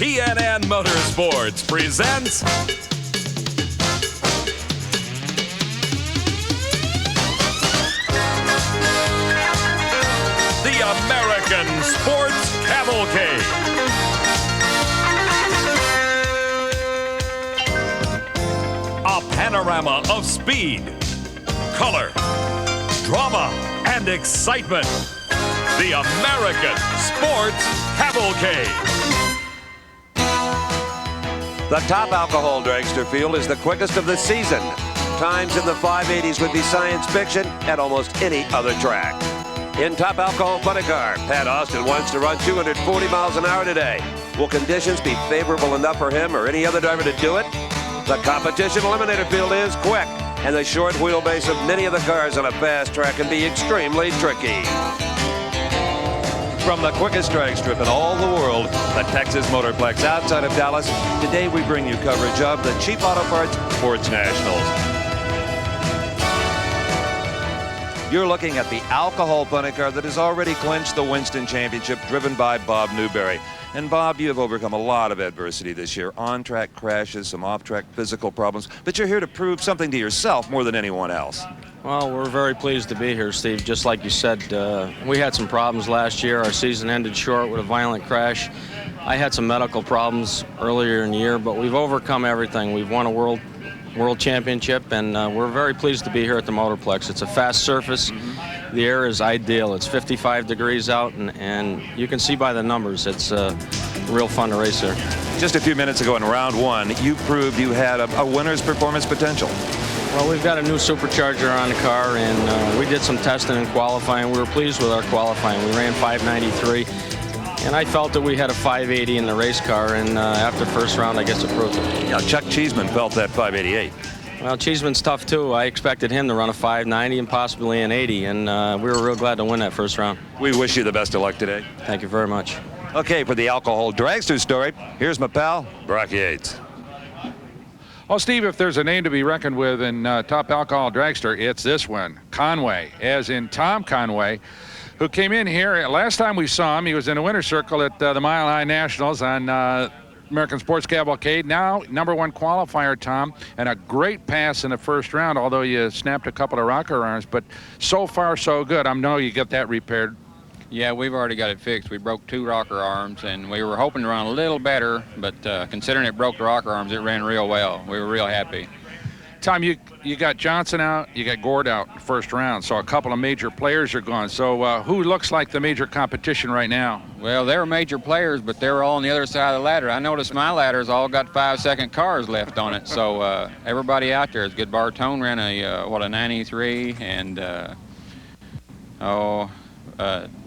TNN Motorsports presents the American Sports Cavalcade. A panorama of speed, color, drama, and excitement. The American Sports Cavalcade. The top alcohol dragster field is the quickest of the season. Times in the 580s would be science fiction at almost any other track. In top alcohol funny car, Pat Austin wants to run 240 miles an hour today. Will conditions be favorable enough for him or any other driver to do it? The competition eliminator field is quick, and the short wheelbase of many of the cars on a fast track can be extremely tricky. From the quickest drag strip in all the world, the Texas Motorplex outside of Dallas, today we bring you coverage of the Cheap Auto Parts Sports Nationals. You're looking at the alcohol funny car that has already clinched the Winston Championship, driven by Bob Newberry. And Bob, you have overcome a lot of adversity this year. On-track crashes, some off-track physical problems, but you're here to prove something to yourself more than anyone else. Well, we're very pleased to be here, Steve. Just like you said, we had some problems last year. Our season ended short with a violent crash. I had some medical problems earlier in the year, but we've overcome everything. We've won a world championship, and we're very pleased to be here at the Motorplex. It's a fast surface. The air is ideal. It's 55 degrees out, and you can see by the numbers, it's real fun to race here. Just a few minutes ago in round one, you proved you had a winner's performance potential. Well, we've got a new supercharger on the car, and we did some testing and qualifying. We were pleased with our qualifying. We ran 593, and I felt that we had a 580 in the race car, and after first round, I guess it proved it. Yeah, Chuck Cheeseman felt that 588. Well, Cheeseman's tough, too. I expected him to run a 590 and possibly an 80, and we were real glad to win that first round. We wish you the best of luck today. Thank you very much. Okay, for the alcohol dragster story, here's my pal, Brock Yates. Well, Steve, if there's a name to be reckoned with in top alcohol dragster, it's this one, Conway, as in Tom Conway, who came in here. Last time we saw him, he was in the winner's circle at the Mile High Nationals on American Sports Cavalcade. Now, #1 qualifier, Tom, and a great pass in the first round, although you snapped a couple of rocker arms, but so far so good. I know you got that repaired. Yeah, we've already got it fixed. We broke 2 rocker arms, and we were hoping to run a little better, but considering it broke the rocker arms, it ran real well. We were real happy. Tom, you got Johnson out, you got Gord out in the first round, so a couple of major players are gone. So who looks like the major competition right now? Well, they were major players, but they were all on the other side of the ladder. I noticed my ladder's all got 5-second cars left on it, so everybody out there is good. Bartone ran a 93, and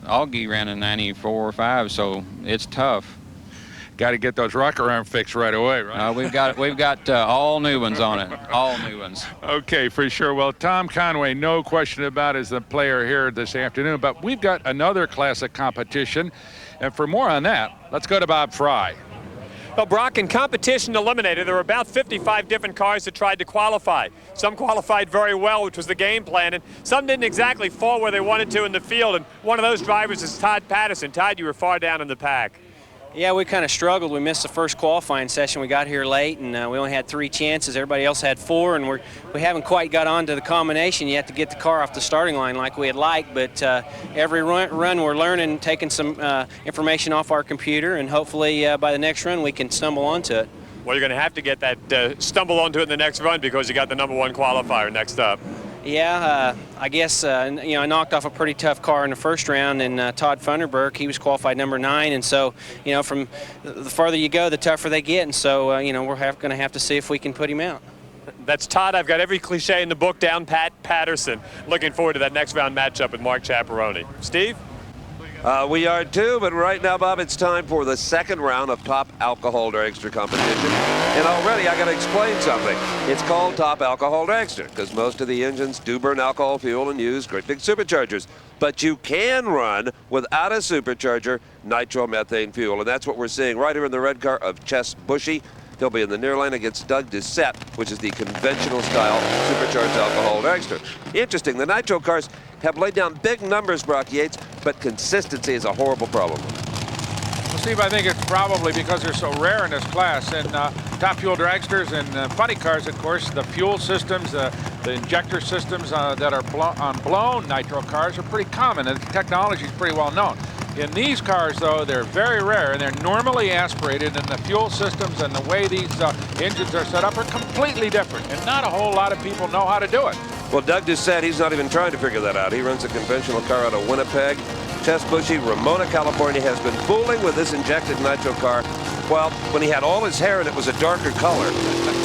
Augie ran a 94 or 5, so it's tough. Got to get those rocker arm fixed right away, right? We've got all new ones on it, all new ones. Okay, for sure. Well, Tom Conway, no question about it, is the player here this afternoon, but we've got another classic competition, and for more on that, let's go to Bob Fry. Well, Brock, in competition eliminated, there were about 55 different cars that tried to qualify. Some qualified very well, which was the game plan, and some didn't exactly fall where they wanted to in the field, and one of those drivers is Todd Patterson. Todd, you were far down in the pack. Yeah, we kind of struggled. We missed the first qualifying session. We got here late, and we only had 3 chances. Everybody else had 4, and we haven't quite got onto the combination yet to get the car off the starting line like we had liked. But every run we're learning, taking some information off our computer, and hopefully by the next run we can stumble onto it. Well, you're going to have to get that stumble onto it in the next run because you got the #1 qualifier next up. Yeah, I guess, I knocked off a pretty tough car in the first round, and Todd Funderburk, he was qualified #9, and so, from the farther you go, the tougher they get, and so, we're going to have to see if we can put him out. That's Todd. I've got every cliche in the book down, Pat Patterson. Looking forward to that next round matchup with Mark Chaperone. Steve? We are too, but right now, Bob, it's time for the second round of top alcohol dragster competition. And already I got to explain something. It's called top alcohol dragster because most of the engines do burn alcohol fuel and use great big superchargers. But you can run without a supercharger nitromethane fuel, and that's what we're seeing right here in the red car of Chess Bushy. He'll be in the near lane against Doug Doucette, which is the conventional style supercharged alcohol dragster. Interesting, the nitro cars have laid down big numbers, Brock Yates, but consistency is a horrible problem. Well, Steve, I think it's probably because they're so rare in this class. And top fuel dragsters and funny cars, of course, the fuel systems, the injector systems that are on blown nitro cars are pretty common, and the technology is pretty well known. In these cars, though, they're very rare, and they're normally aspirated, and the fuel systems and the way these engines are set up are completely different, and not a whole lot of people know how to do it. Well, Doug just said he's not even trying to figure that out. He runs a conventional car out of Winnipeg. Tess Bushy, Ramona, California, has been fooling with this injected nitro car. Well, when he had all his hair and it was a darker color.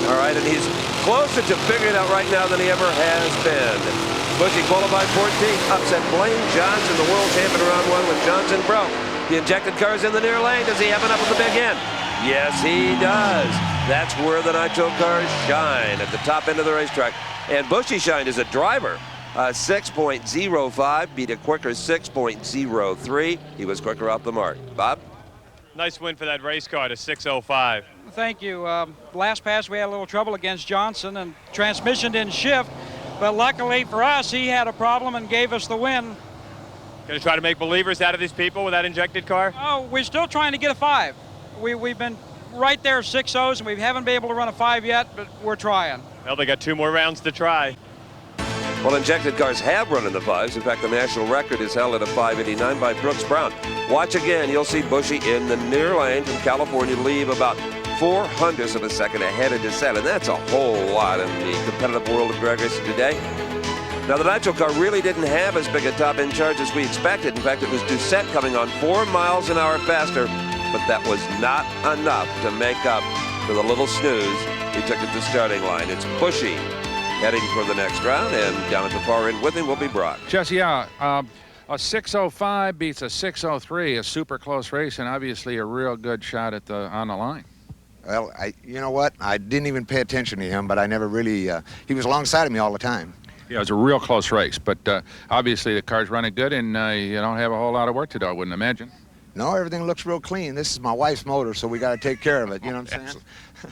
All right, and he's closer to figuring it out right now than he ever has been. Bushy qualified 14th, upset Blaine Johnson, the world champion round one when Johnson broke. The injected car's in the near lane. Does he have enough at the big end? Yes, he does. That's where the nitro cars shine, at the top end of the racetrack. And Bushy shined as a driver. 6.05, beat a quicker 6.03. He was quicker off the mark. Bob? Nice win for that race car to 6:05. Thank you. Last pass we had a little trouble against Johnson, and transmission didn't shift. But luckily for us, he had a problem and gave us the win. Going to try to make believers out of these people with that injected car? Oh, we're still trying to get a 5. We've been right there 6-0s, and we haven't been able to run a 5 yet, but we're trying. Well, they got 2 more rounds to try. Well, injected cars have run in the 5s. In fact, the national record is held at a 5.89 by Brooks Brown. Watch again. You'll see Bushy in the near lane from California leave about 0.04 of a second ahead of Doucette, and that's a whole lot in the competitive world of drag racing today. Now, the nitro car really didn't have as big a top-end charge as we expected. In fact, it was Doucette coming on 4 miles an hour faster, but that was not enough to make up for the little snooze he took at the starting line. It's Bushy heading for the next round, and down at the far end with him will be Brock. Jesse, yeah, a 6:05 beats a 6:03, a super close race, and obviously a real good shot at on the line. Well, you know what? I didn't even pay attention to him, but I never really, he was alongside of me all the time. Yeah, it was a real close race, but obviously the car's running good, and you don't have a whole lot of work to do, I wouldn't imagine. No, everything looks real clean. This is my wife's motor, so we got to take care of it, you know what I'm saying?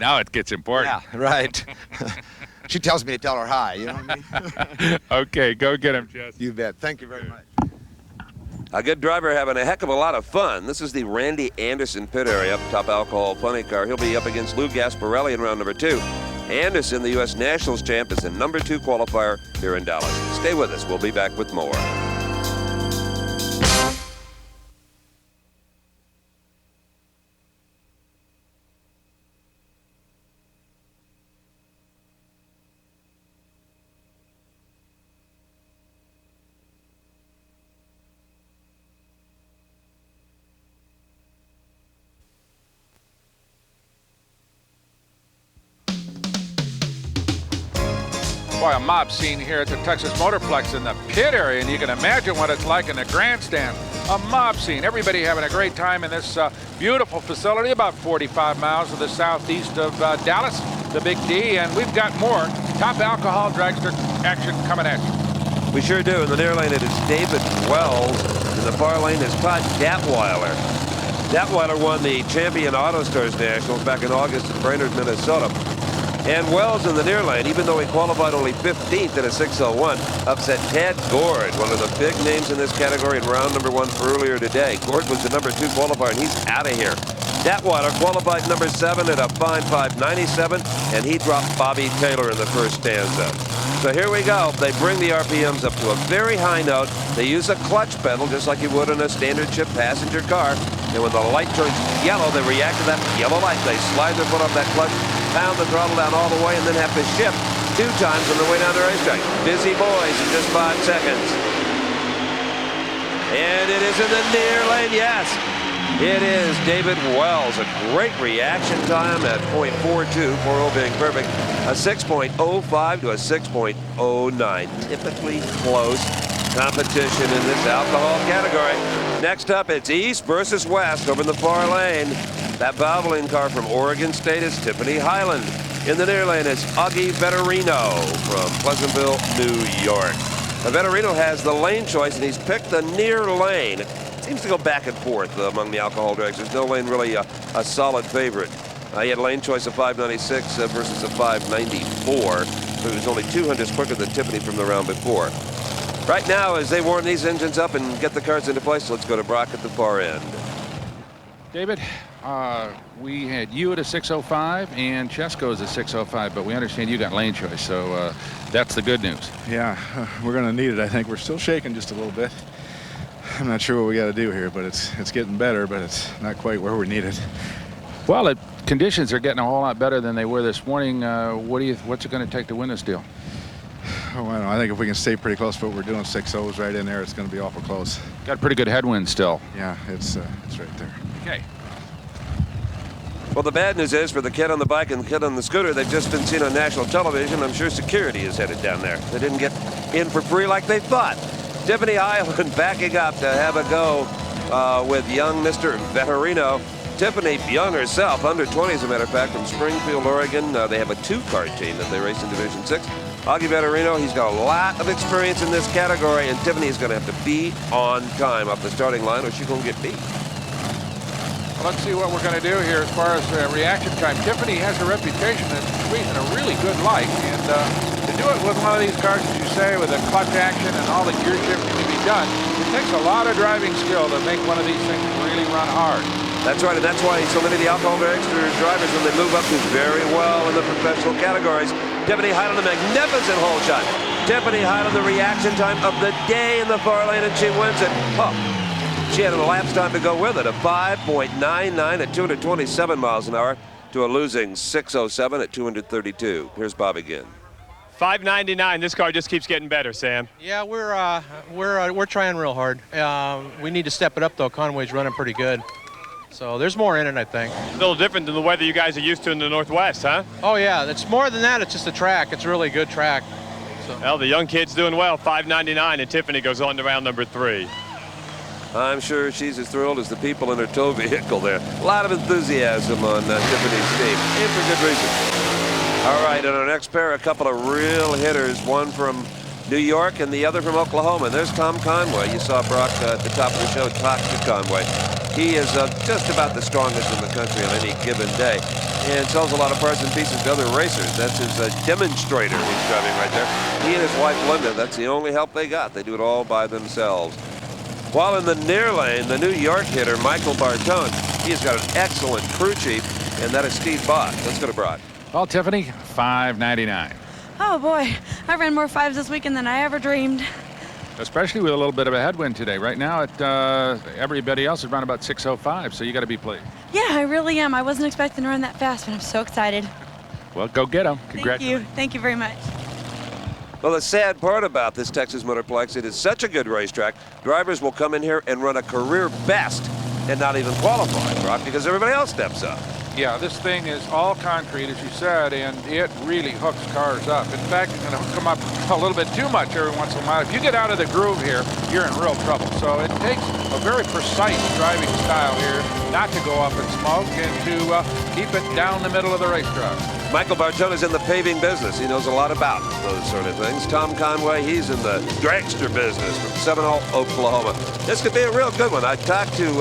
Now it gets important. Yeah, right. She tells me to tell her hi, you know what I mean? Okay, go get him, Jesse. You bet. Thank you very much. A good driver having a heck of a lot of fun. This is the Randy Anderson pit area up top alcohol plenty car. He'll be up against Lou Gasparelli in round number 2. Anderson, the U.S. Nationals champ, is the number 2 qualifier here in Dallas. Stay with us. We'll be back with more. Boy, a mob scene here at the Texas Motorplex in the pit area, and you can imagine what it's like in the grandstand. A mob scene. Everybody having a great time in this beautiful facility about 45 miles to the southeast of Dallas, the Big D, and we've got more top alcohol dragster action coming at you. We sure do. In the near lane, it is David Wells. In the far lane is Todd Datweiler. Datweiler won the Champion Auto Stars Nationals back in August in Brainerd, Minnesota. And Wells in the near lane, even though he qualified only 15th in a 6:01, upset Tad Gord, one of the big names in this category in round number 1 earlier today. Gord was the number 2 qualifier, and he's out of here. Datweiler qualified number 7 at a fine 597, and he dropped Bobby Taylor in the first stanza. So here we go. They bring the RPMs up to a very high note. They use a clutch pedal just like you would in a standard ship passenger car. And when the light turns yellow, they react to that yellow light. They slide their foot off that clutch, pound the throttle down all the way, and then have to shift 2 times on their way down the racetrack. Busy boys in just 5 seconds. And it is in the near lane, yes. It is David Wells. A great reaction time at .42, 4.0 being perfect. A 6.05 to a 6.09. Typically close competition in this alcohol category. Next up, it's East versus West over in the far lane. That Valvoline car from Oregon State is Tiffany Highland. In the near lane is Augie Vettorino from Pleasantville, New York. Now, Vettorino has the lane choice, and he's picked the near lane. Seems to go back and forth among the alcohol drags. There's no lane really a solid favorite. He had a lane choice of 596 versus a 594. So he was only 200 quicker than Tiffany from the round before. Right now, as they warm these engines up and get the cars into place, let's go to Brock at the far end. David, we had you at a 6:05 and Chesko's at 6:05, but we understand you got lane choice, so that's the good news. Yeah, we're going to need it. I think we're still shaking just a little bit. I'm not sure what we got to do here, but it's getting better, but it's not quite where we need it. Well, the conditions are getting a whole lot better than they were this morning. What's it going to take to win this deal? Oh, I don't know. I think if we can stay pretty close to what we're doing, 6-0s right in there, it's going to be awful close. Got a pretty good headwind still. Yeah, it's right there. Okay. Well, the bad news is for the kid on the bike and the kid on the scooter, they've just been seen on national television. I'm sure security is headed down there. They didn't get in for free like they thought. Tiffany Highland backing up to have a go with young Mr. Vettorino. Tiffany Young herself, under 20 as a matter of fact, from Springfield, Oregon. They have a 2-car team that they race in Division 6. Augie Vettorino, he's got a lot of experience in this category, and Tiffany's going to have to be on time off the starting line or she's going to get beat. Well, let's see what we're going to do here as far as reaction time. Tiffany has a reputation of squeezing a really good light, and to do it with one of these cars, as you say, with a clutch action and all the gear shifting to be done, it takes a lot of driving skill to make one of these things really run hard. That's right, and that's why so many of the alcohol dragster drivers, when they move up, do very well in the professional categories. Tiffany Highland, a magnificent hole shot. Tiffany Highland, the reaction time of the day in the far lane, and she wins it. Oh, she had an elapsed time to go with it, a 5.99 at 227 miles an hour to a losing 6:07 at 232. Here's Bob again. 5.99. This car just keeps getting better, Sam. Yeah, we're trying real hard. We need to step it up though. Conway's running pretty good. So there's more in it, I think. A little different than the weather you guys are used to in the Northwest, huh? Oh, yeah. It's more than that. It's just a track. It's a really good track. So. Well, the young kid's doing well. 5.99, and Tiffany goes on to round number 3. I'm sure she's as thrilled as the people in her tow vehicle there. A lot of enthusiasm on Tiffany's team, and for good reason. All right, in our next pair, a couple of real hitters, one from New York and the other from Oklahoma. There's Tom Conway. You saw Brock at the top of the show talk to Conway. He is just about the strongest in the country on any given day and sells a lot of parts and pieces to other racers. That's his demonstrator he's driving right there. He and his wife, Linda, that's the only help they got. They do it all by themselves. While in the near lane, the New York hitter, Michael Bartone, he's got an excellent crew chief, and that is Steve Bott. Let's go to Brock. Well, Tiffany, 5.99. Oh, boy. I ran more 5s this weekend than I ever dreamed. Especially with a little bit of a headwind today. Right now, everybody else is around about 6:05, so you got to be pleased. Yeah, I really am. I wasn't expecting to run that fast, but I'm so excited. Well, go get them. Congratulations. Thank you. Thank you very much. Well, the sad part about this Texas Motorplex, it is such a good racetrack. Drivers will come in here and run a career best and not even qualify, Brock, because everybody else steps up. Yeah, this thing is all concrete, as you said, and it really hooks cars up. In fact, it's going to hook them up a little bit too much every once in a while. If you get out of the groove here, you're in real trouble. So it takes a very precise driving style here not to go up in smoke and to keep it down the middle of the racetrack. Michael Bartone is in the paving business. He knows a lot about those sort of things. Tom Conway, he's in the dragster business from Seminole, Oklahoma. This could be a real good one. I talked to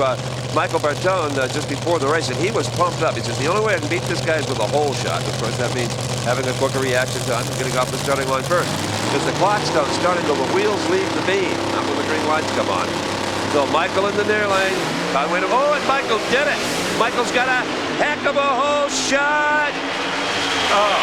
Michael Bartone just before the race, and he was pumped up. He says, the only way I can beat this guy is with a hole shot. Of course, that means having a quicker reaction time and getting off the starting line first. Because the clocks don't start until the wheels leave the beam, not when the green lights come on. So Michael in the near lane. Conway, oh, and Michael did it. Michael's got a heck of a hole shot. Oh,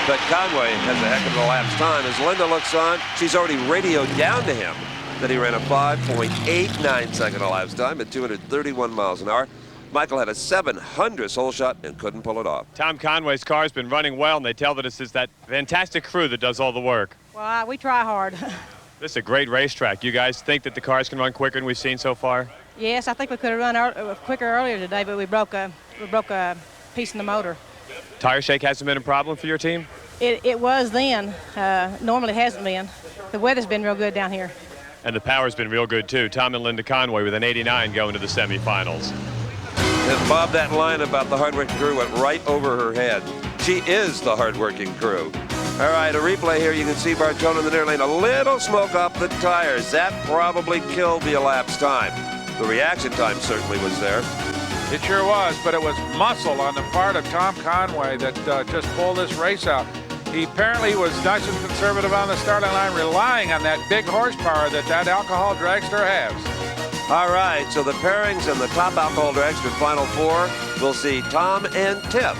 but Conway has a heck of a elapsed time. As Linda looks on, she's already radioed down to him that he ran a 5.89 second elapsed time at 231 miles an hour. Michael had a 700th hole shot and couldn't pull it off. Tom Conway's car has been running well, and they tell that it's that fantastic crew that does all the work. Well, we try hard. This is a great racetrack. You guys think that the cars can run quicker than we've seen so far? Yes, I think we could have run quicker earlier today, but we broke a piece in the motor. Tire shake hasn't been a problem for your team? It was then. Normally hasn't been. The weather's been real good down here. And the power's been real good, too. Tom and Linda Conway with an 89 going to the semifinals. And Bob, that line about the hardworking crew went right over her head. She is the hardworking crew. All right, a replay here. You can see Bartone in the near lane. A little smoke off the tires. That probably killed the elapsed time. The reaction time certainly was there. It sure was, but it was muscle on the part of Tom Conway that just pulled this race out. He apparently was nice and conservative on the starting line, relying on that big horsepower that alcohol dragster has. All right, so the pairings in the top alcohol dragster final four, we'll see Tom and Tip.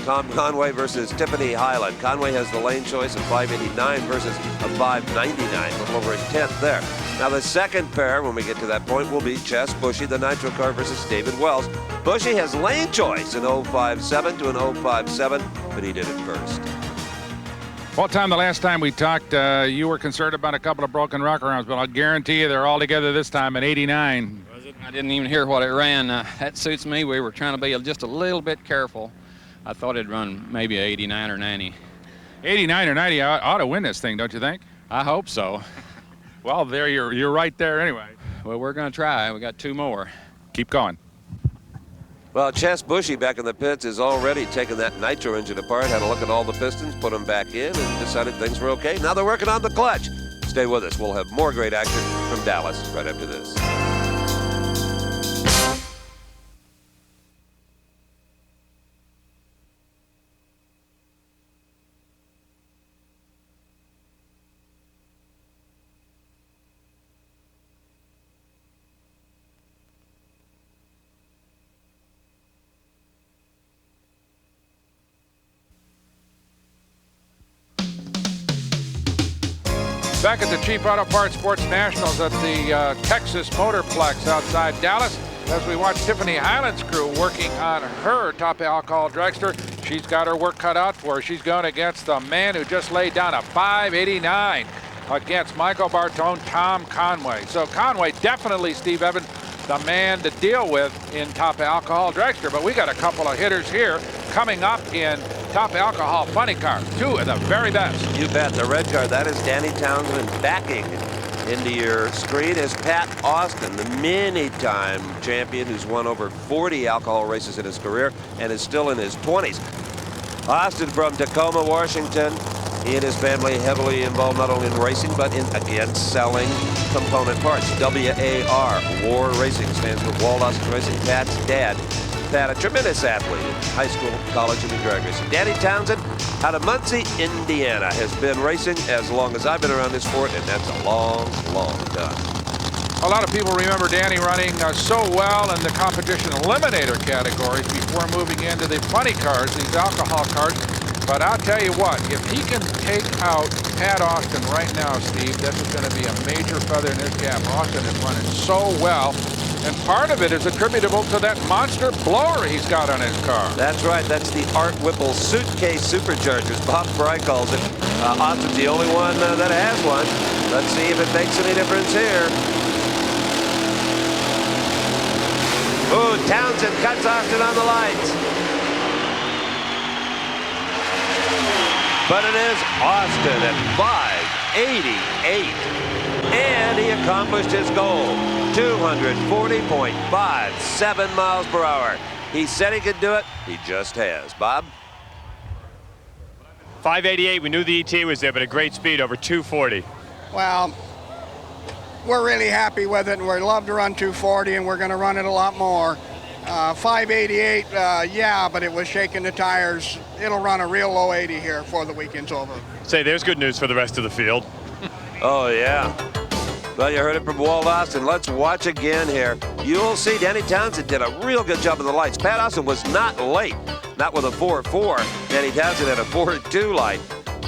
Tom Conway versus Tiffany Highland. Conway has the lane choice of 589 versus a 599, a little over a tenth there. Now the second pair, when we get to that point, will be Chess Bushy, the Nitro car, versus David Wells. Bushy has lane choice in 057 to an 057, but he did it first. Well, Tom, the last time we talked, you were concerned about a couple of broken rocker arms, but I'll guarantee you they're all together this time at 89. I didn't even hear what it ran. That suits me. We were trying to be just a little bit careful. I thought it'd run maybe 89 or 90. 89 or 90 ought to win this thing, don't you think? I hope so. Well, there you're right there anyway. Well, we're going to try. We got two more. Keep going. Well, Chess Bushy back in the pits is already taking that nitro engine apart, had a look at all the pistons, put them back in, and decided things were okay. Now they're working on the clutch. Stay with us. We'll have more great action from Dallas right after this. Back at the Cheap Auto Parts Sports Nationals at the Texas Motorplex outside Dallas, as we watch Tiffany Highland's crew working on her top alcohol dragster. She's got her work cut out for her. She's going against the man who just laid down a 589 against Michael Bartone, Tom Conway. So Conway definitely, Steve Evans, the man to deal with in top alcohol dragster. But we got a couple of hitters here coming up in top alcohol funny car. Two of the very best. You bet. The red car, that is Danny Townsend. Backing into your screen is Pat Austin, the many-time champion who's won over 40 alcohol races in his career and is still in his 20s. Austin from Tacoma, Washington. He and his family heavily involved not only in racing, but in, again, selling component parts. WAR, WAR Racing, stands for Walt Austin Racing. Pat's dad, Pat, a tremendous athlete in high school, college, and in drag racing. Danny Townsend, out of Muncie, Indiana, has been racing as long as I've been around this sport, and that's a long, long time. A lot of people remember Danny running so well in the competition eliminator categories before moving into the funny cars, these alcohol cars. But I'll tell you what, if he can take out Pat Austin right now, Steve, this is going to be a major feather in his cap. Austin is running so well, and part of it is attributable to that monster blower he's got on his car. That's right. That's the Art Whipple suitcase superchargers. Bob Fry calls it. Austin's the only one that has one. Let's see if it makes any difference here. Ooh, Townsend cuts Austin on the lights. But it is Austin at 588. And he accomplished his goal. 240.57 miles per hour. He said he could do it. He just has. Bob? 588, we knew the ET was there, but a great speed, over 240. Well, we're really happy with it, and we love to run 240, and we're going to run it a lot more. 588, yeah, but it was shaking the tires. It'll run a real low 80 here before the weekend's over. Say, there's good news for the rest of the field. Oh, yeah. Well, you heard it from Walt Austin. Let's watch again here. You'll see Danny Townsend did a real good job in the lights. Pat Austin was not late, not with a 4.4. Danny Townsend had a 4.2 light.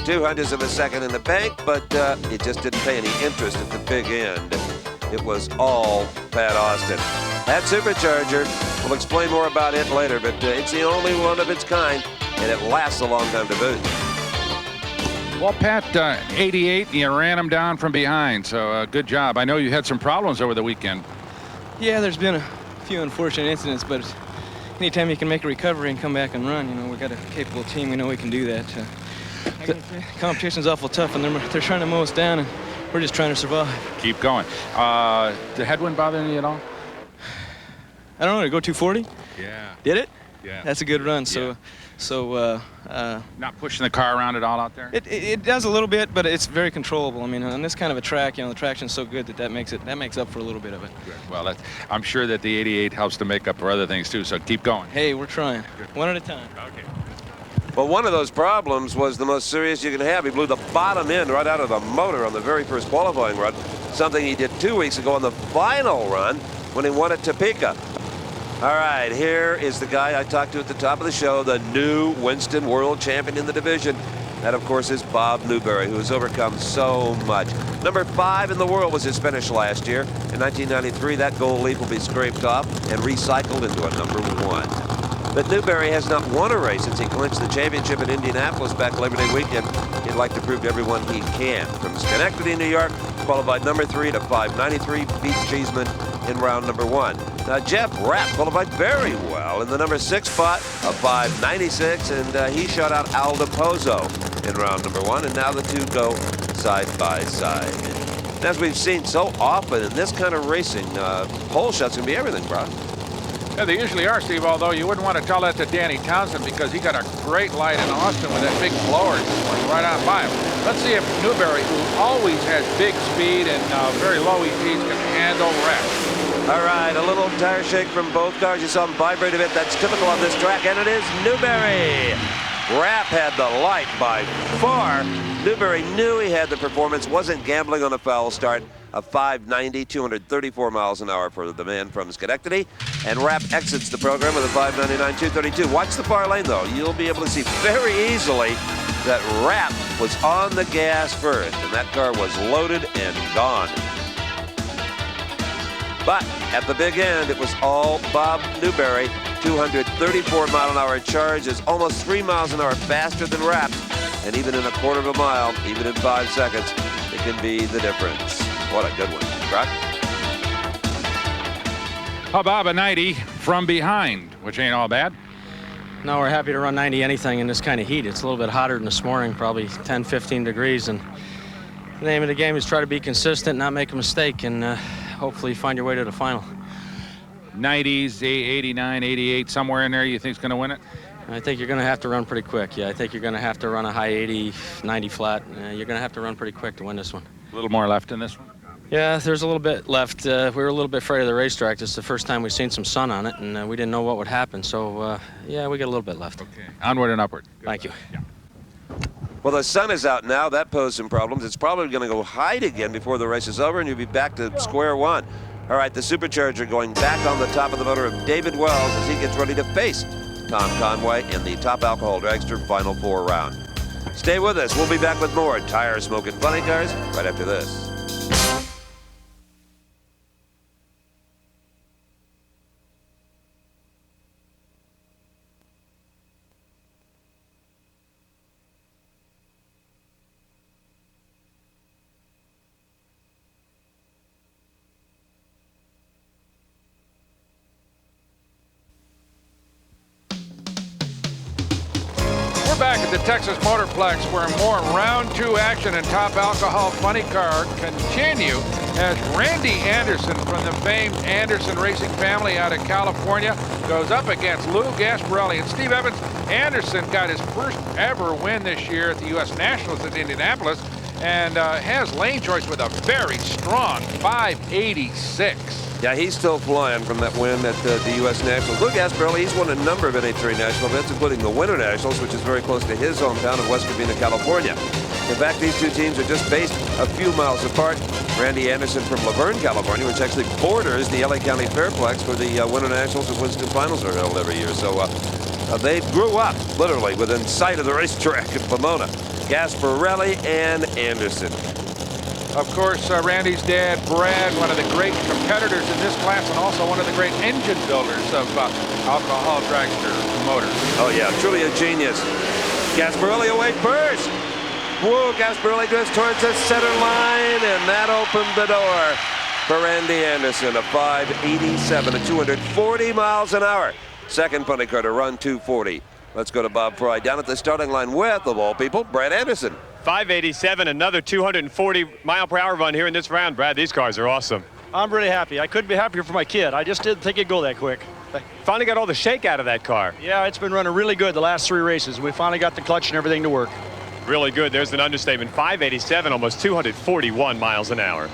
200s of a second in the bank, but it just didn't pay any interest at the big end. It was all Pat Austin. That supercharger, we'll explain more about it later, but it's the only one of its kind, and it lasts a long time to boot. Well, Pat, 88, you ran him down from behind, so good job. I know you had some problems over the weekend. Yeah, there's been a few unfortunate incidents, but anytime you can make a recovery and come back and run, you know, we've got a capable team. We know we can do that. The competition's awful tough, and they're trying to mow us down, and we're just trying to survive. Keep going. Did headwind bother you at all? I don't know. Did it go 240? Yeah. Did it? Yeah. That's a good run. Yeah. So not pushing the car around at all out there? It does a little bit, but it's very controllable. I mean, on this kind of a track, you know, the traction's so good that makes up for a little bit of it. Good. Well, I'm sure that the 88 helps to make up for other things too. So keep going. Hey, we're trying. Good. One at a time. Okay. Well, one of those problems was the most serious you can have. He blew the bottom end right out of the motor on the very first qualifying run, something he did 2 weeks ago on the final run. when he won at Topeka. All right, here is the guy I talked to at the top of the show, the new Winston World Champion in the division. That, of course, is Bob Newberry, who has overcome so much. Number 5 in the world was his finish last year. In 1993, that gold leaf will be scraped off and recycled into a number 1. But Newberry has not won a race since he clinched the championship in Indianapolis back Labor Day weekend. He'd like to prove to everyone he can. From Schenectady, New York, qualified number 3 to 593, beat Cheeseman in round number 1. Now, Jeff Rapp qualified very well in the number 6 spot of 596, and he shut out Aldo Pozo in round number 1, and now the two go side by side. And as we've seen so often in this kind of racing, pole shots can be everything, bro. Yeah, they usually are, Steve, although you wouldn't want to tell that to Danny Townsend because he got a great light in Austin with that big blower right on by him. Let's see if Newberry, who always has big speed and very low EPs, can handle Rapp. All right, a little tire shake from both cars. You saw them vibrate a bit. That's typical of this track, and it is Newberry. Rapp had the light by far. Newberry knew he had the performance, wasn't gambling on a foul start. A 590, 234 miles an hour for the man from Schenectady. And Rapp exits the program with a 599, 232. Watch the far lane, though. You'll be able to see very easily that Rapp was on the gas first, and that car was loaded and gone. But at the big end, it was all Bob Newberry. 234 mile an hour charge is almost 3 miles an hour faster than Rapp's. And even in a quarter of a mile, even in 5 seconds, it can be the difference. What a good one, Brock. How about a 90 from behind, which ain't all bad? No, we're happy to run 90 anything in this kind of heat. It's a little bit hotter than this morning, probably 10, 15 degrees. And the name of the game is try to be consistent, not make a mistake, and hopefully find your way to the final. 90s, 89, 88, somewhere in there you think is going to win it? I think you're going to have to run pretty quick. Yeah, I think you're going to have to run a high 80, 90 flat. You're going to have to run pretty quick to win this one. A little more left in this one? Yeah, there's a little bit left. We were a little bit afraid of the racetrack. This is the first time we've seen some sun on it, and we didn't know what would happen. So, yeah, we got a little bit left. Okay. Onward and upward. Thank you. Yeah. Well, the sun is out now. That posed some problems. It's probably going to go hide again before the race is over, and you'll be back to square one. All right, the supercharger going back on the top of the motor of David Wells as he gets ready to face Tom Conway in the Top Alcohol Dragster Final 4 round. Stay with us. We'll be back with more Tire Smoking Funny Cars right after this. Back at the Texas Motorplex, where more round 2 action and Top Alcohol Funny Car continue as Randy Anderson from the famed Anderson Racing family out of California goes up against Lou Gasparelli. And Steve Evans, Anderson got his first ever win this year at the U.S. Nationals at Indianapolis and has lane choice with a very strong 586. Yeah, he's still flying from that win at the U.S. Nationals. Lou Gasparelli, he's won a number of NH3 national events, including the Winter Nationals, which is very close to his hometown of West Covina, California. In fact, these two teams are just based a few miles apart. Randy Anderson from Laverne, California, which actually borders the LA County Fairplex, where the Winter Nationals and Winston Finals are held every year. So they grew up, literally, within sight of the racetrack in Pomona. Gasparelli and Anderson. Of course, Randy's dad, Brad, one of the great competitors in this class and also one of the great engine builders of alcohol dragster motors. Oh, yeah, truly a genius. Gasparelli away first. Whoa, Gasparelli drifts towards the center line, and that opened the door for Randy Anderson, a 587 at 240 miles an hour. Second funny car to run 240. Let's go to Bob Fry down at the starting line with, of all people, Brad Anderson. 587, another 240 mile per hour run here in this round. Brad, these cars are awesome. I'm really happy. I couldn't be happier for my kid. I just didn't think it'd go that quick. Finally got all the shake out of that car. Yeah, it's been running really good the last 3 races. We finally got the clutch and everything to work. Really good. There's an understatement. 587, almost 241 miles an hour.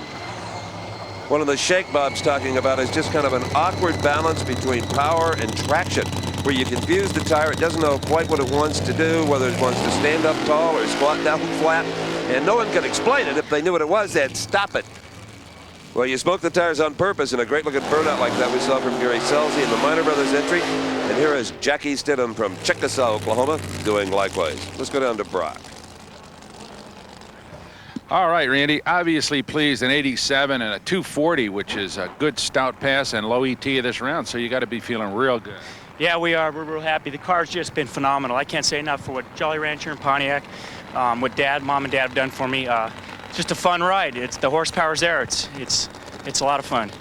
One of the shake Bob's talking about is just kind of an awkward balance between power and traction, where you confuse the tire. It doesn't know quite what it wants to do, whether it wants to stand up tall or squat down flat, and no one can explain it. If they knew what it was, they'd stop it. Well, you smoked the tires on purpose, and a great-looking burnout like that we saw from Gary Scelzi in the Minor Brothers entry. And here is Jackie Stidham from Chickasaw, Oklahoma, doing likewise. Let's go down to Brock. All right, Randy, obviously pleased an 87 and a 240, which is a good stout pass and low ET of this round, so you got to be feeling real good. Yeah, we are. We're real happy. The car's just been phenomenal. I can't say enough for what Jolly Rancher and Pontiac, what Mom and Dad have done for me. It's just a fun ride. It's the horsepower's there. It's a lot of fun.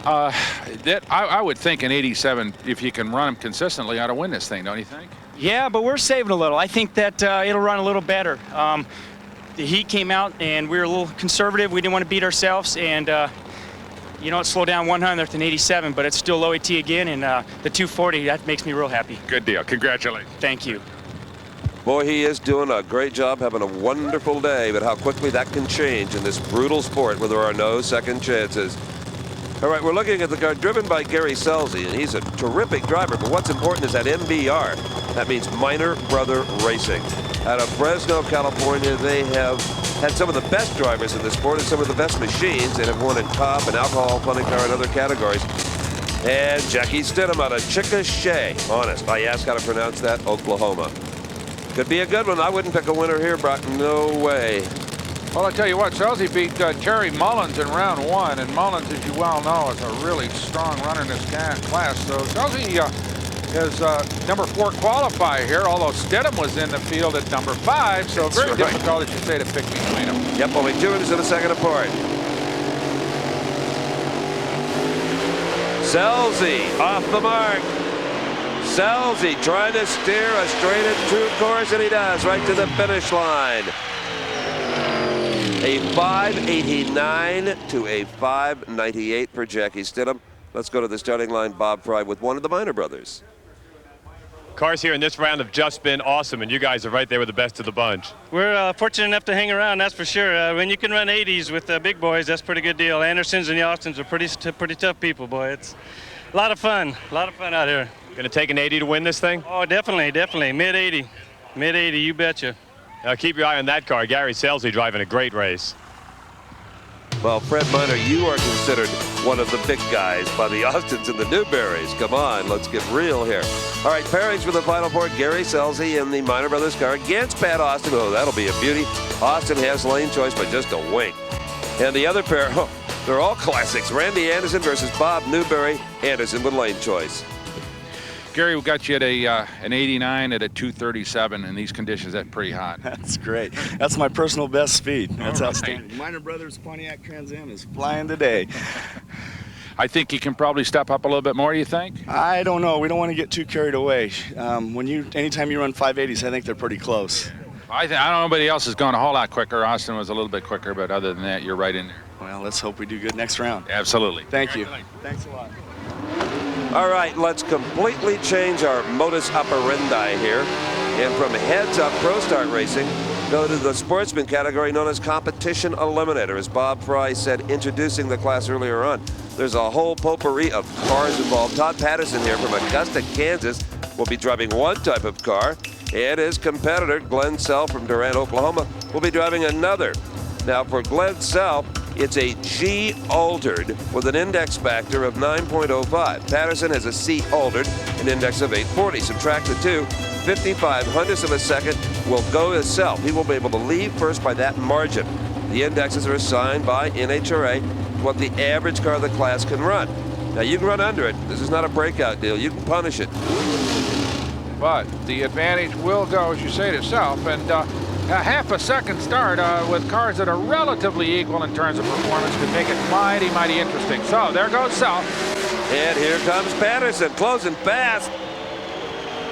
I would think an 87, if you can run them consistently, ought to win this thing, don't you think? Yeah, but we're saving a little. I think that it'll run a little better. The heat came out, and we were a little conservative. We didn't want to beat ourselves, and you know, it slowed down 100th and 87, but it's still low AT again, and the 240, that makes me real happy. Good deal. Congratulations. Thank you. Boy, he is doing a great job, having a wonderful day, but how quickly that can change in this brutal sport where there are no second chances. All right, we're looking at the car driven by Gary Scelzi, and he's a terrific driver, but what's important is that MBR. That means Minor Brother Racing. Out of Fresno, California, they have had some of the best drivers in the sport and some of the best machines, and have won in top and alcohol, funny car, and other categories. And Jackie Stidham out of Chickasaw, honest, I asked how to pronounce that, Oklahoma. Could be a good one. I wouldn't pick a winner here, Brock. No way. Well, I tell you what, Scelzi beat Terry Mullins in round 1, and Mullins, as you well know, is a really strong runner in this class. So Scelzi is number 4 qualifier here, although Stidham was in the field at number 5, so That's very right. difficult, as you say, to pick between them. Yep, only 2 innings in the second apart. Scelzi off the mark. Scelzi trying to steer a straight and true course, and he does, right to the finish line. A 589 to a 598 for Jackie Stidham. Let's go to the starting line, Bob Fry, with one of the Minor Brothers. Cars here in this round have just been awesome, and you guys are right there with the best of the bunch. We're fortunate enough to hang around, that's for sure. When you can run 80s with the big boys, that's a pretty good deal. Andersons and the Austins are pretty tough people, boy. It's a lot of fun out here. Going to take an 80 to win this thing? Oh, definitely. Mid-80. Mid-80, you betcha. Now keep your eye on that car. Gary Scelzi driving a great race. Well, Fred Minor, you are considered one of the big guys by the Austins and the Newberries. Come on, let's get real here. All right, pairings for the final four. Gary Scelzi in the Minor Brothers car against Pat Austin. Oh, that'll be a beauty. Austin has lane choice by just a wink. And the other pair, they're all classics. Randy Anderson versus Bob Newberry. Anderson with lane choice. Gary, we got you at an 89 at a 237 in these conditions. That's pretty hot. That's great. That's my personal best speed. That's All right. outstanding. Minor Brothers Pontiac Trans Am is flying today. I think you can probably step up a little bit more, do you think? I don't know. We don't want to get too carried away. Anytime you run 580s, I think they're pretty close. I don't know, nobody else is going a whole lot quicker. Austin was a little bit quicker, but other than that, you're right in there. Well, let's hope we do good next round. Absolutely. Thank you. Thanks a lot. All right, let's completely change our modus operandi here. And from heads-up Pro Start Racing, go to the sportsman category known as Competition Eliminator. As Bob Fry said, introducing the class earlier on, there's a whole potpourri of cars involved. Todd Patterson here from Augusta, Kansas, will be driving one type of car, and his competitor, Glenn Self from Durant, Oklahoma, will be driving another. Now, for Glenn Self, it's a G altered with an index factor of 9.05. Patterson has a C altered, an index of 840. Subtract the two, 55 hundredths of a second will go as Self. He will be able to leave first by that margin. The indexes are assigned by NHRA what the average car of the class can run. Now, you can run under it. This is not a breakout deal. You can punish it. But the advantage will go, as you say, to Self. And a half a second start with cars that are relatively equal in terms of performance could make it mighty, mighty interesting. So there goes Self. And here comes Patterson, closing fast.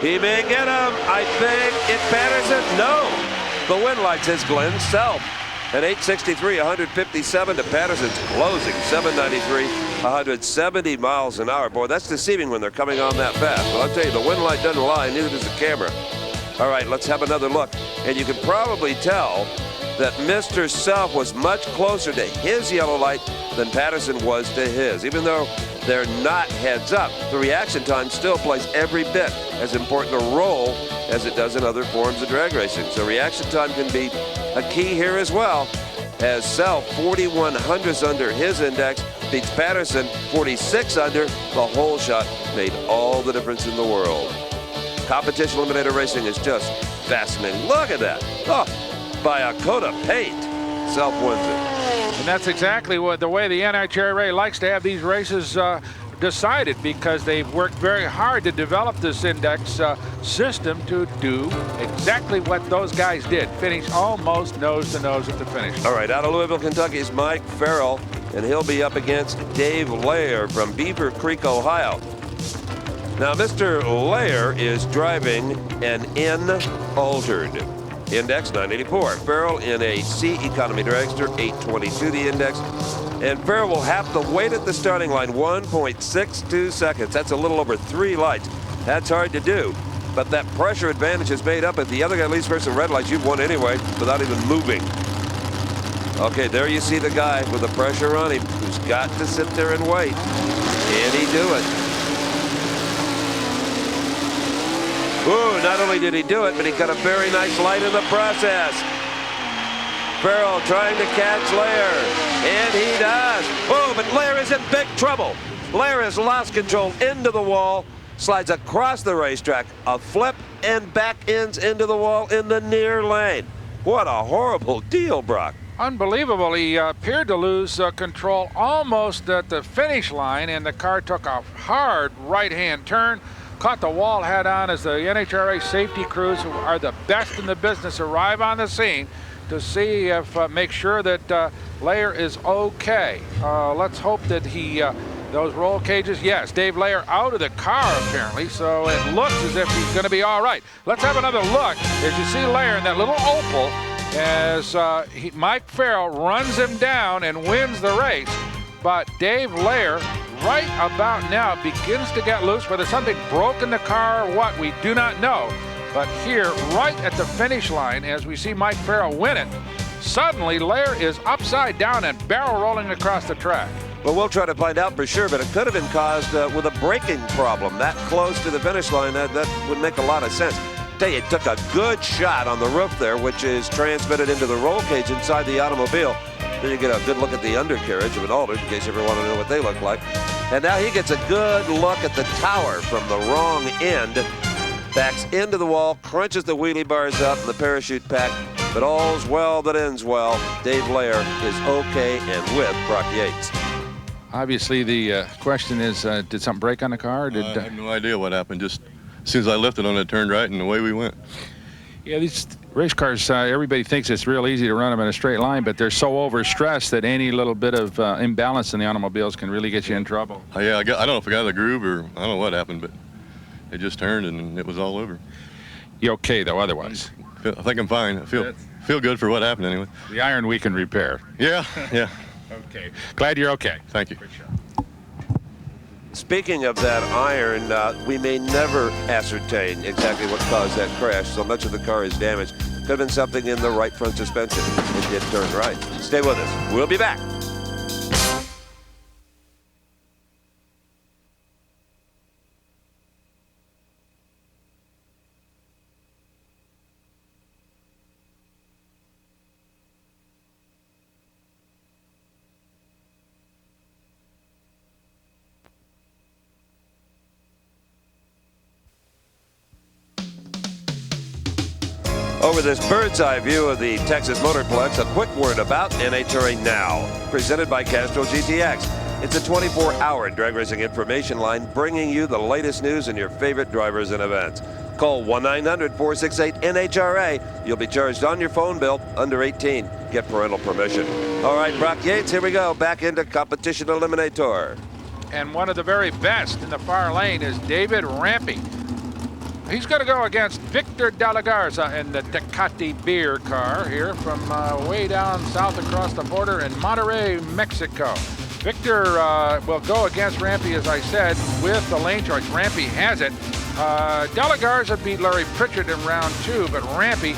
He may get him. I think it's Patterson. No. The win light says Glenn Self. At 863, 157 to Patterson's closing, 793, 170 miles an hour. Boy, that's deceiving when they're coming on that fast. Well, I'll tell you, the wind light doesn't lie, neither does the camera. All right, let's have another look. And you can probably tell that Mr. Self was much closer to his yellow light than Patterson was to his. Even though they're not heads up, the reaction time still plays every bit as important a role as it does in other forms of drag racing. So reaction time can be a key here as well. has Self 41 hundredths under his index, beats Patterson 46 under. The hole shot made all the difference in the world. Competition eliminator racing is just fascinating. Look at that. Oh, by a coat of paint. Self wins it. And that's exactly what the way the NHRA likes to have these races decided, because they've worked very hard to develop this index system to do exactly what those guys did. Finish almost nose to nose at the finish. All right, out of Louisville, Kentucky is Mike Farrell, and he'll be up against Dave Lair from Beaver Creek, Ohio. Now, Mr. Lair is driving an N-altered index 984. Farrell in a C economy dragster 822 the index. And Farrell will have to wait at the starting line 1.62 seconds. That's a little over 3 lights. That's hard to do. But that pressure advantage is made up. If the other guy leaves first in red lights, you've won anyway without even moving. Okay, there you see the guy with the pressure on him who's got to sit there and wait. Can he do it? Ooh, not only did he do it, but he got a very nice light in the process. Farrell trying to catch Lair, and he does. Oh, but Lair is in big trouble. Lair has lost control into the wall, slides across the racetrack, a flip, and back ends into the wall in the near lane. What a horrible deal, Brock. Unbelievable. He appeared to lose control almost at the finish line, and the car took a hard right-hand turn, caught the wall head on as the NHRA safety crews, who are the best in the business, arrive on the scene to see if, make sure that Lair is okay. Let's hope that he, those roll cages, yes, Dave Lair out of the car apparently, so it looks as if he's going to be all right. Let's have another look as you see Lair in that little Opal as Mike Farrell runs him down and wins the race. But Dave Lair, right about now, begins to get loose. Whether something broke in the car or what, we do not know. But here, right at the finish line, as we see Mike Farrell win it, suddenly Lair is upside down and barrel rolling across the track. Well, we'll try to find out for sure, but it could have been caused with a braking problem. That close to the finish line, that would make a lot of sense. Tell you, it took a good shot on the roof there, which is transmitted into the roll cage inside the automobile. Then you get a good look at the undercarriage of an altered, in case you ever want to know what they look like. And now he gets a good look at the tower from the wrong end. Backs into the wall, crunches the wheelie bars up and the parachute pack. But all's well that ends well. Dave Lair is okay and with Brock Yates. Obviously, the question is, did something break on the car? Or did, I have no idea what happened. Just as soon as I lifted on it, turned right, and away we went. Yeah, these race cars, everybody thinks it's real easy to run them in a straight line, but they're so overstressed that any little bit of imbalance in the automobiles can really get you in trouble. Yeah, I don't know if I got out of the groove or I don't know what happened, but it just turned and it was all over. You okay, though, otherwise? I think I'm fine. I feel good for what happened anyway. The iron we can repair. Yeah, yeah. Okay. Glad you're okay. Thank you. Speaking of that iron, we may never ascertain exactly what caused that crash. So much of the car is damaged. Could have been something in the right front suspension. It did turn right. Stay with us. We'll be back. Over this bird's eye view of the Texas Motorplex, a quick word about NHRA Now, presented by Castrol GTX. It's a 24-hour drag racing information line bringing you the latest news and your favorite drivers and events. Call 1-900-468-NHRA. You'll be charged on your phone bill under 18. Get parental permission. All right, Brock Yates, here we go. Back into Competition Eliminator. And one of the very best in the far lane is David Rampy. He's going to go against Victor De La Garza in the Tecate beer car here from way down south across the border in Monterrey, Mexico. Victor will go against Rampy, as I said, with the lane choice. Rampy has it. De La Garza beat Larry Pritchard in round 2, but Rampy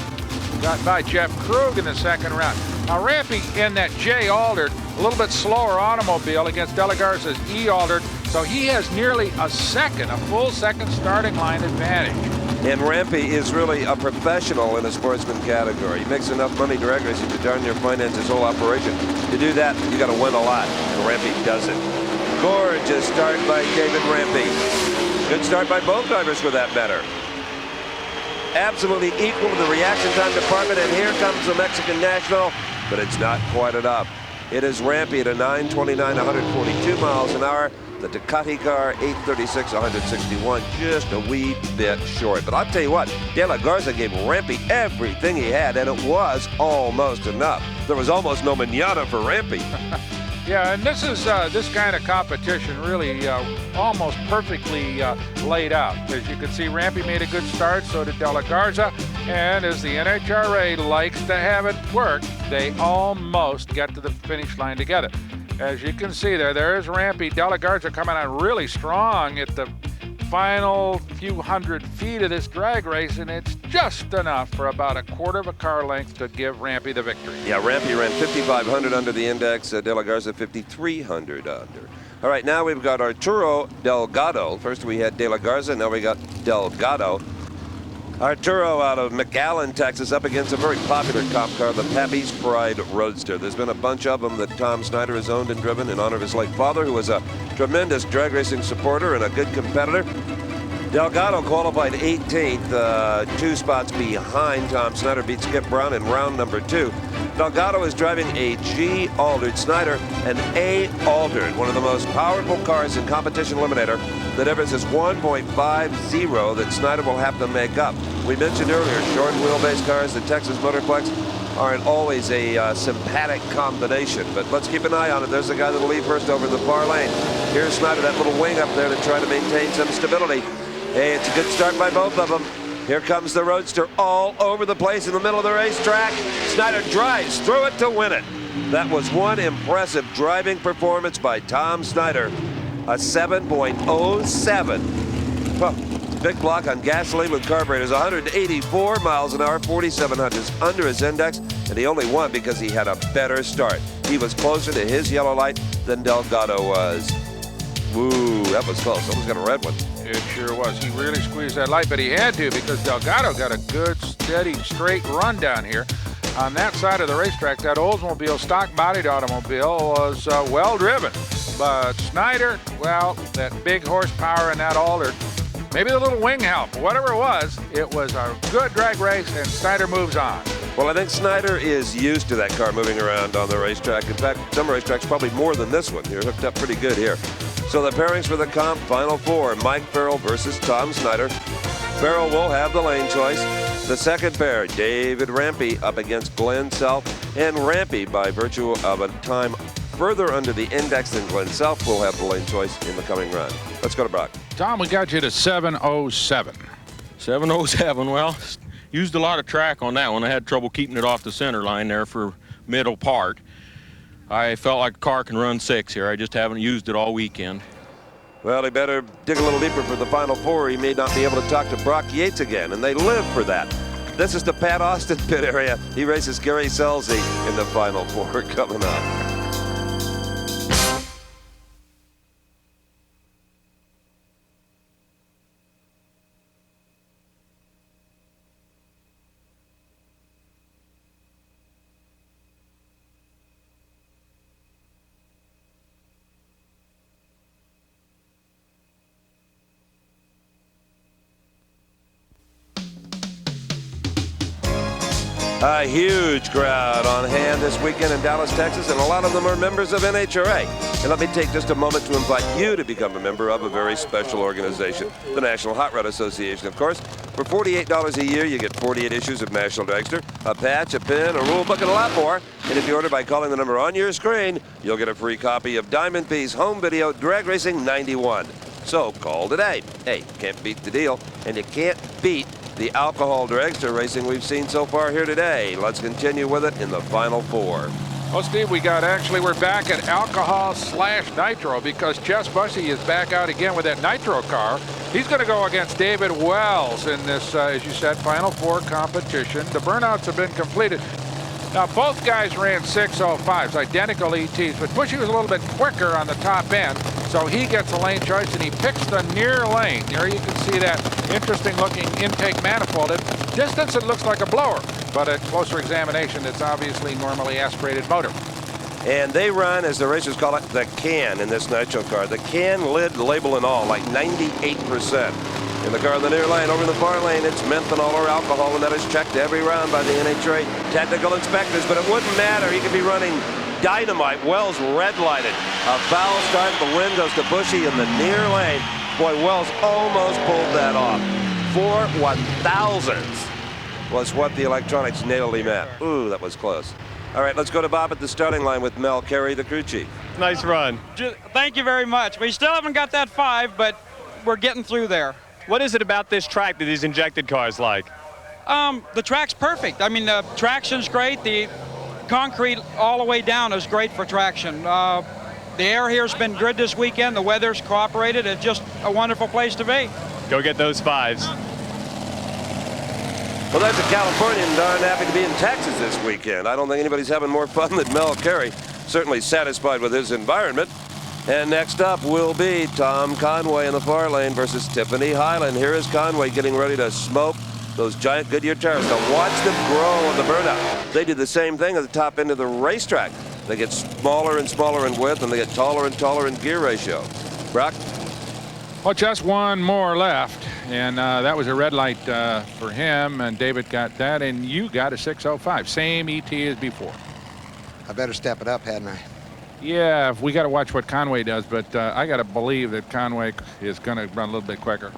got by Jeff Krug in the second round. Now Rampy in that J altered, a little bit slower automobile against De La Garza's E altered, so he has nearly a full second starting line advantage. And Rampy is really a professional in a sportsman category. He makes enough money drag racing to darn near finance his whole operation. To do that, you got to win a lot, and Rampy does it. Gorgeous start by David Rampy. Good start by both drivers for that matter. Absolutely equal to the reaction time department, and here comes the Mexican national, but it's not quite enough. It is Rampy at a 9:29, 142 miles an hour. The Ducati car, 8:36, 161, just a wee bit short. But I'll tell you what, De La Garza gave Rampy everything he had, and it was almost enough. There was almost no manana for Rampy. Yeah, and this is this kind of competition really almost perfectly laid out. As you can see, Rampy made a good start, so did De La Garza. And as the NHRA likes to have it work, they almost get to the finish line together. As you can see there is Rampy. De La Garza coming on really strong at the final few hundred feet of this drag race, and it's just enough for about a quarter of a car length to give Rampy the victory. Yeah, Rampy ran 5,500 under the index, De La Garza 5,300 under. All right, now we've got Arturo Delgado. First we had De La Garza, now we got Delgado. Arturo out of McAllen, Texas, up against a very popular cop car, the Pappy's Pride Roadster. There's been a bunch of them that Tom Snyder has owned and driven in honor of his late father, who was a tremendous drag racing supporter and a good competitor. Delgado qualified 18th, 2 spots behind Tom Snyder, beat Skip Brown in round number 2. Delgado is driving a G altered, Snyder an A altered, one of the most powerful cars in Competition Eliminator that ever says 1.50 that Snyder will have to make up. We mentioned earlier, short wheelbase cars, the Texas Motorplex, aren't always a sympathetic combination, but let's keep an eye on it. There's the guy that'll lead first over the far lane. Here's Snyder, that little wing up there to try to maintain some stability. Hey, it's a good start by both of them. Here comes the Roadster all over the place in the middle of the racetrack. Snyder drives through it to win it. That was one impressive driving performance by Tom Snyder. A 7.07. Well, big block on gasoline with carburetors, 184 miles an hour, 4,700 under his index, and he only won because he had a better start. He was closer to his yellow light than Delgado was. Woo, that was close. Someone's got a red one. It sure was. He really squeezed that light, but he had to because Delgado got a good, steady, straight run down here. On that side of the racetrack, that Oldsmobile, stock-bodied automobile, was well driven. But Snyder, well, that big horsepower and that altered, maybe the little wing help, whatever it was a good drag race, and Snyder moves on. Well, I think Snyder is used to that car moving around on the racetrack. In fact, some racetracks probably more than this one. You're hooked up pretty good here. So the pairings for the comp, Final Four, Mike Farrell versus Tom Snyder. Farrell will have the lane choice. The second pair, David Rampy up against Glenn Self. And Rampy, by virtue of a time further under the index than Glenn Self, will have the lane choice in the coming run. Let's go to Brock. Tom, we got you to 7:07. 7:07, well, used a lot of track on that one. I had trouble keeping it off the center line there for middle part. I felt like the car can run 6 here. I just haven't used it all weekend. Well, he better dig a little deeper for the Final Four. He may not be able to talk to Brock Yates again, and they live for that. This is the Pat Austin pit area. He races Gary Selzy in the Final Four coming up. A huge crowd on hand this weekend in Dallas, Texas, and a lot of them are members of NHRA. And let me take just a moment to invite you to become a member of a very special organization, the National Hot Rod Association, of course. For $48 a year, you get 48 issues of National Dragster, a patch, a pin, a rule book, and a lot more. And if you order by calling the number on your screen, you'll get a free copy of Diamond P's home video, Drag Racing 91. So call today. Hey, you can't beat the deal, and you can't beat the alcohol dragster racing we've seen so far here today. Let's continue with it in the Final Four. Well, Steve, we're back at alcohol/nitro because Chess Bussey is back out again with that nitro car. He's going to go against David Wells in this, as you said, Final Four competition. The burnouts have been completed. Now, both guys ran 6.05s, identical ETs, but Bussey was a little bit quicker on the top end. So he gets a lane choice, and he picks the near lane. There you can see that interesting-looking intake manifold. At distance, it looks like a blower, but at closer examination, it's obviously normally aspirated motor. And they run, as the racers call it, the can in this Nitro car. The can lid label and all, like 98%. In the car in the near lane, over in the far lane, it's methanol or alcohol, and that is checked every round by the NHRA technical inspectors. But it wouldn't matter. He could be running dynamite. Wells red lighted. A foul start. The wind goes to Bushy in the near lane. Boy, Wells almost pulled that off. 4 1,000ths was what the electronics nailed him at. Ooh, that was close. All right, let's go to Bob at the starting line with Mel Carey, the crew chief. Nice run. Thank you very much. We still haven't got that 5, but we're getting through there. What is it about this track that these injected cars like? The track's perfect. I mean, the traction's great. The concrete all the way down is great for traction. The air here's been good this weekend. The weather's cooperated. It's just a wonderful place to be. Go get those 5s. Well, that's a Californian darn happy to be in Texas this weekend. I don't think anybody's having more fun than Mel Carey. Certainly satisfied with his environment. And next up will be Tom Conway in the far lane versus Tiffany Highland. Here is Conway getting ready to smoke those giant Goodyear tires. Now watch them grow on the burnout. They do the same thing at the top end of the racetrack. They get smaller and smaller in width, and they get taller and taller in gear ratio. Brock? Well, just one more left, and that was a red light for him, and David got that, and you got a 6:05. Same ET as before. I better step it up, hadn't I? Yeah, we got to watch what Conway does, but I got to believe that Conway is going to run a little bit quicker.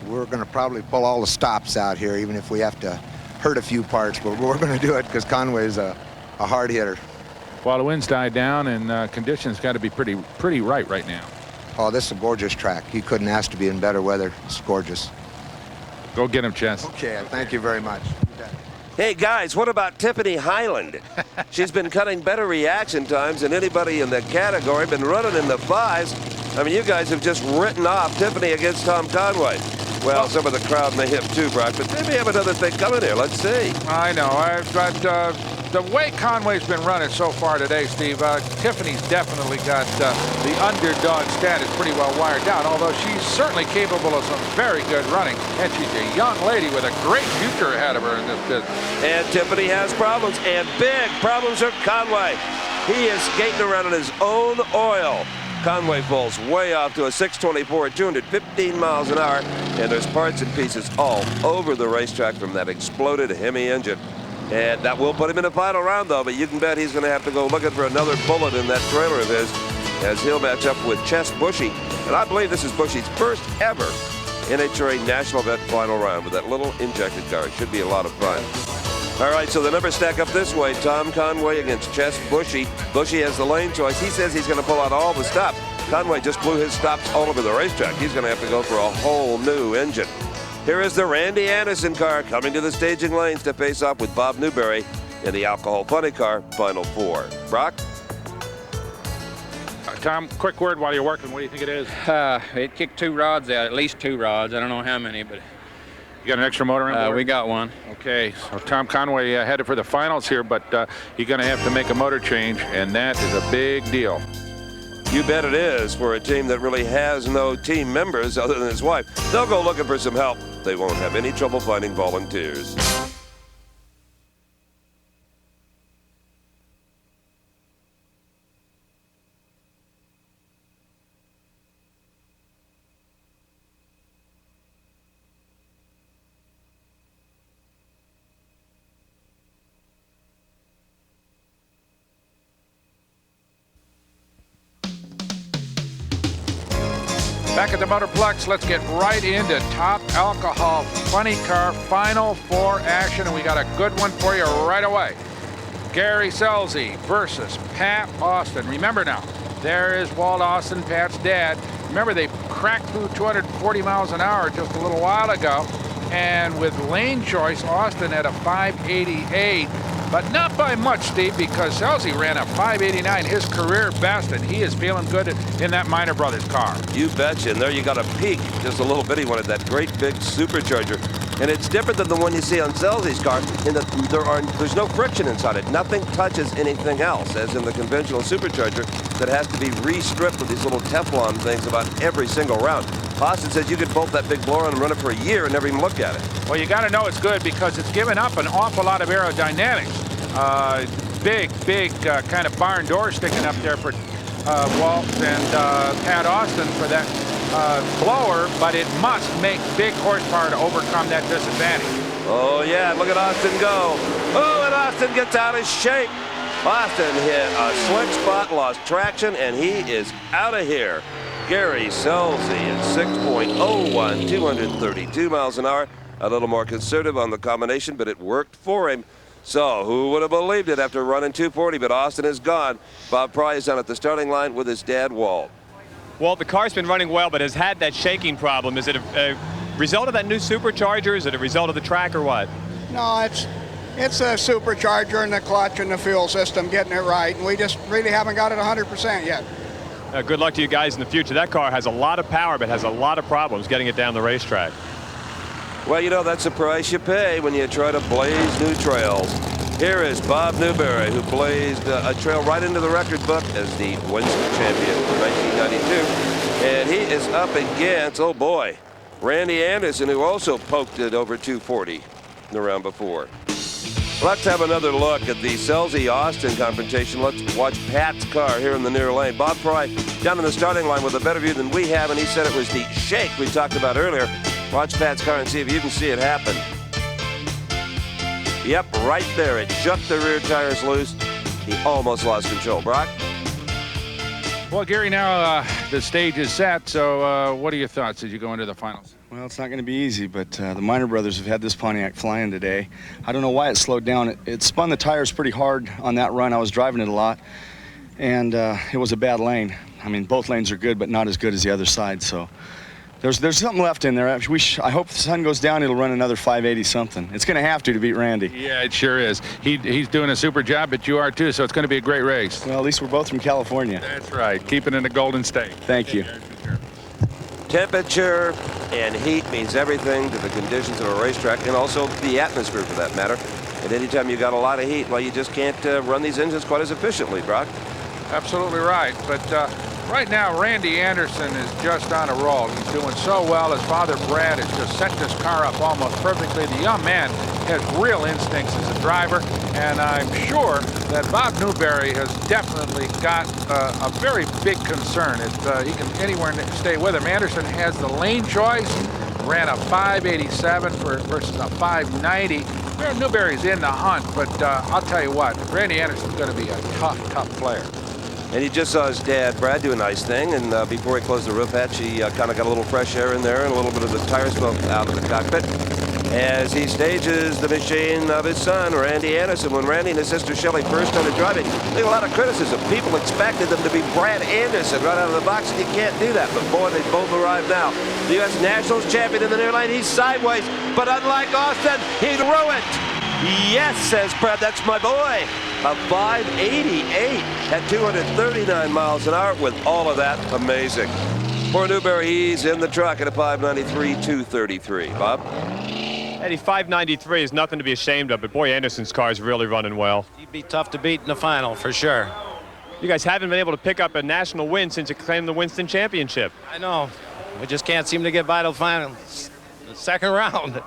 We're going to probably pull all the stops out here, even if we have to hurt a few parts, but we're going to do it because Conway's a hard hitter. Well, the wind's died down, and conditions got to be pretty right now. Oh, this is a gorgeous track. You couldn't ask to be in better weather. It's gorgeous. Go get him, Chess. Okay, thank you very much. Hey, guys, what about Tiffany Highland? She's been cutting better reaction times than anybody in the category, been running in the 5s. I mean, you guys have just written off Tiffany against Tom Conway. Well, some of the crowd may have too, Brock, but they may have another thing coming here. Let's see. I know, but the way Conway's been running so far today, Steve, Tiffany's definitely got the underdog status pretty well wired down, although she's certainly capable of some very good running, and she's a young lady with a great future ahead of her in this business. And Tiffany has problems, and big problems for Conway. He is skating around in his own oil. Conway falls way off to a 624 at 215 miles an hour, and there's parts and pieces all over the racetrack from that exploded Hemi engine. And that will put him in the final round, though, but you can bet he's going to have to go looking for another bullet in that trailer of his as he'll match up with Chess Bushy. And I believe this is Bushy's first ever NHRA National Vet final round with that little injected car. It should be a lot of fun. All right, so the numbers stack up this way. Tom Conway against Chess Bushy. Bushy has the lane choice. He says he's going to pull out all the stops. Conway just blew his stops all over the racetrack. He's going to have to go for a whole new engine. Here is the Randy Anderson car coming to the staging lanes to face off with Bob Newberry in the Alcohol Funny Car Final 4. Brock? Tom, quick word while you're working. What do you think it is? It kicked 2 rods out, at least 2 rods. I don't know how many, but... You got an extra motor on board? We got one. Okay, so Tom Conway headed for the finals here, but you're going to have to make a motor change, and that is a big deal. You bet it is for a team that really has no team members other than his wife. They'll go looking for some help. They won't have any trouble finding volunteers. Back at the Motorplex, let's get right into Top Alcohol Funny Car Final 4 action, and we got a good one for you right away. Gary Scelzi versus Pat Austin. Remember now, there is Walt Austin, Pat's dad. Remember, they cracked through 240 miles an hour just a little while ago, and with lane choice, Austin had a 588. But not by much, Steve, because Scelzi ran a 589, his career best, and he is feeling good in that Minor Brothers car. You betcha, and there you got a peek. Just a little bit, he wanted that great big supercharger. And it's different than the one you see on Selzy's car in that there's no friction inside it. Nothing touches anything else, as in the conventional supercharger that has to be re-stripped with these little Teflon things about every single round. Austin says you could bolt that big blower on and run it for a year and never even look at it. Well, you got to know it's good because it's given up an awful lot of aerodynamics. Big kind of barn door sticking up there for Walt and Pat Austin for that blower, but it must make big horsepower to overcome that disadvantage. Oh, yeah, look at Austin go. Oh, and Austin gets out of shape. Austin hit a slick spot, lost traction, and he is out of here. Gary Selzy at 6.01, 232 miles an hour. A little more conservative on the combination, but it worked for him. So who would have believed it after running 240, but Austin is gone. Bob Pry is down at the starting line with his dad, Walt. Walt, the car's been running well, but has had that shaking problem. Is it a result of that new supercharger? Is it a result of the track or what? No, it's a supercharger and the clutch and the fuel system getting it right, and we just really haven't got it 100% yet. Good luck to you guys in the future. That car has a lot of power, but has a lot of problems getting it down the racetrack. Well, you know, that's the price you pay when you try to blaze new trails. Here is Bob Newberry, who blazed a trail right into the record book as the Winston champion for 1992. And he is up against, oh boy, Randy Anderson, who also poked it over 240 the round before. Let's have another look at the Selzy-Austin confrontation. Let's watch Pat's car here in the near lane. Bob Pry down in the starting line with a better view than we have, and he said it was the shake we talked about earlier. Watch Pat's car and see if you can see it happen. Yep, right there. It shook the rear tires loose. He almost lost control. Brock? Well, Gary, now the stage is set, so what are your thoughts as you go into the finals? Well, it's not going to be easy, but the Minor brothers have had this Pontiac flying today. I don't know why it slowed down. It spun the tires pretty hard on that run. I was driving it a lot, and it was a bad lane. I mean, both lanes are good, but not as good as the other side, so there's something left in there. I hope the sun goes down, it'll run another 580 something. It's going to have to beat Randy. Yeah, it sure is. He's doing a super job, but you are too, so it's going to be a great race. Well, at least we're both from California. That's right. Keeping in the Golden State. Thank you. Temperature and heat means everything to the conditions of a racetrack, and also the atmosphere for that matter. And anytime you got a lot of heat, well, you just can't run these engines quite as efficiently, Brock. Absolutely right. But right now, Randy Anderson is just on a roll. He's doing so well. His father, Brad, has just set this car up almost perfectly. The young man has real instincts as a driver, and I'm sure that Bob Newberry has definitely got a very big concern if he can anywhere stay with him. Anderson has the lane choice, ran a 587 versus a 590. Newberry's in the hunt, but I'll tell you what, Randy Anderson's going to be a tough player. And he just saw his dad, Brad, do a nice thing, and before he closed the roof hatch, he kind of got a little fresh air in there and a little bit of the tire smoke out of the cockpit as he stages the machine of his son, Randy Anderson. When Randy and his sister Shelley first started driving, they got a lot of criticism. People expected them to be Brad Anderson right out of the box, and you can't do that. But boy, they both arrived now. The U.S. Nationals champion in the near lane, he's sideways, but unlike Austin, he's ruined. Yes, says Brad, that's my boy. A 588 at 239 miles an hour with all of that. Amazing. For Newberry, he's in the truck at a 593, 233. Bob? Eddie, 593 is nothing to be ashamed of, but boy, Anderson's car is really running well. He'd be tough to beat in the final, for sure. You guys haven't been able to pick up a national win since you claimed the Winston Championship. I know. We just can't seem to get by to the final. The second round.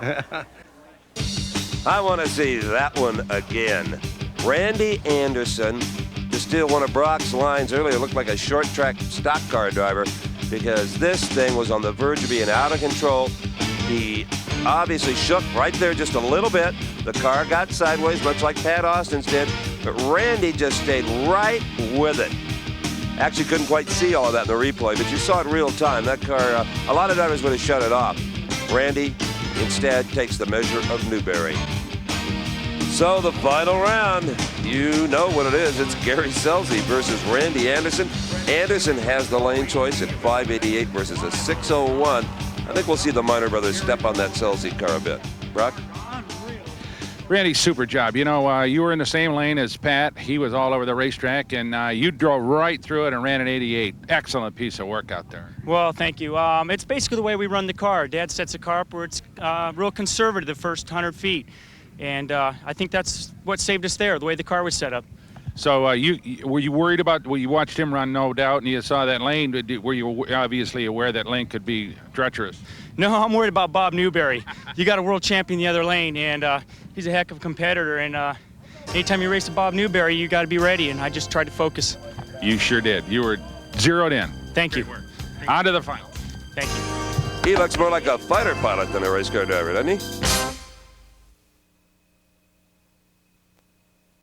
I want to see that one again. Randy Anderson, to steal one of Brock's lines earlier, looked like a short track stock car driver because this thing was on the verge of being out of control. He obviously shook right there just a little bit. The car got sideways, much like Pat Austin's did, but Randy just stayed right with it. Actually couldn't quite see all of that in the replay, but you saw it real time. That car, a lot of drivers would have shut it off. Randy instead takes the measure of Newberry. So the final round, you know what it is. It's Gary Selzy versus Randy Anderson. Anderson has the lane choice at 588 versus a 601. I think we'll see the Minor brothers step on that Selzy car a bit. Brock? Randy, super job. You know, you were in the same lane as Pat. He was all over the racetrack, and you drove right through it and ran an 88. Excellent piece of work out there. Well, thank you. It's basically the way we run the car. Dad sets a car up where it's real conservative the first 100 feet. And I think that's what saved us there, the way the car was set up. So were you worried about, well, you watched him run, no doubt, and you saw that lane. Were you obviously aware that lane could be treacherous? No, I'm worried about Bob Newberry. You got a world champion the other lane, and he's a heck of a competitor. And anytime you race a Bob Newberry, you got to be ready, and I just tried to focus. You sure did. You were zeroed in. Thank you. On to the final. Thank you. He looks more like a fighter pilot than a race car driver, doesn't he?